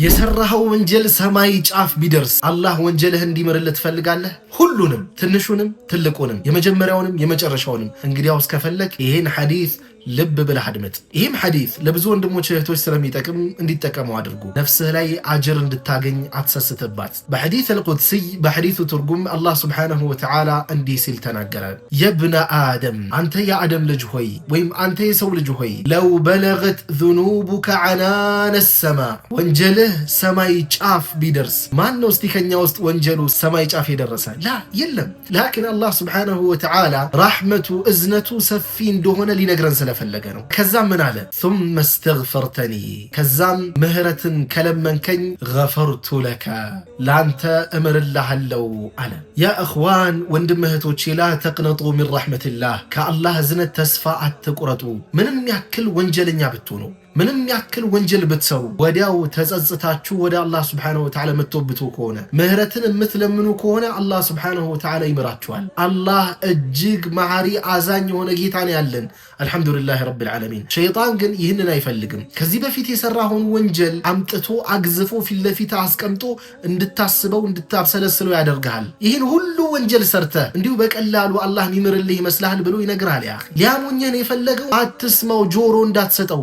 የሰራኸው ወንጀል ሰማይ ጫፍ ቢደርስ አላህ ወንጀልህ እንዲምርልህ ትፈልጋለህ? ሁሉንም፣ ትንሹንም ትልቁንም፣ የመጀመሪያውንም የመጨረሻውንም። እንግዲያውስ ከፈለክ ይሄን ሐዲስ ልብ ብለህ አድምጥ። ይህም ሐዲስ ለብዙ ወንድሞች እህቶች ስለሚጠቅም እንዲጠቀሙ አድርጉ። ነፍስህ ላይ አጅር እንድታገኝ አትሰስትባት። በሐዲስ አልቁድሲይ በሐዲሱ ትርጉም አላህ ሱብሓነሁ ወተዓላ እንዲህ ሲል ተናገረ። የብነ አደም፣ አንተ የአደም ልጅ ሆይ ወይም አንተ የሰው ልጅ ሆይ ለው በለገት ዙኑቡከ ዐናነ ሰማ፣ ወንጀልህ ሰማይ ጫፍ ቢደርስ። ማን ነው እስቲ ከኛ ውስጥ ወንጀሉ ሰማይ ጫፍ የደረሰ? ላ የለም። ላኪን አላህ ሱብሓነሁ ወተዓላ ራሕመቱ እዝነቱ ሰፊ እንደሆነ ሊነግረን ስለፈለገ ነው። ከዛም ምን አለ? ثم استغفرتني፣ ከዛም ምህረትን ከለመንከኝ ገፈርቱ ለከ፣ ላንተ እምርልሃለው አለ። ያ እኽዋን ወንድም እህቶቼ፣ ላ ተቅነጡ ሚን ረሕመቲላህ፣ ከአላህ እዝነት ተስፋ አትቁረጡ። ምንም ያክል ወንጀለኛ ብትሆኑ፣ ምንም ያክል ወንጀል ብትሰሩ፣ ወዲያው ተጸጽታችሁ ወደ አላህ ሱብሓነሁ ወተዓላ የምትወብቱ ከሆነ፣ ምህረትን የምትለምኑ ከሆነ አላህ ሱብሓነሁ ወተዓላ ይምራችኋል። አላህ እጅግ መሐሪ አዛኝ የሆነ ጌታ ነው ያለን። አልሐምዱሊላህ ረብል ዓለሚን። ሸይጣን ግን ይህንን አይፈልግም። ከዚህ በፊት የሰራውን ወንጀል አምጥቶ አግዝፎ ፊት ለፊት አስቀምጦ እንድታስበው እንድታብሰለስለው ያደርግሃል። ይህን ሁሉ ወንጀል ሰርተህ እንዲሁ በቀላሉ አላህ የሚምርልህ ይመስልሃል ብሎ ይነግርሃል። ያ ሊያሞኘን የፈለገው አትስማው፣ ጆሮ እንዳትሰጠው።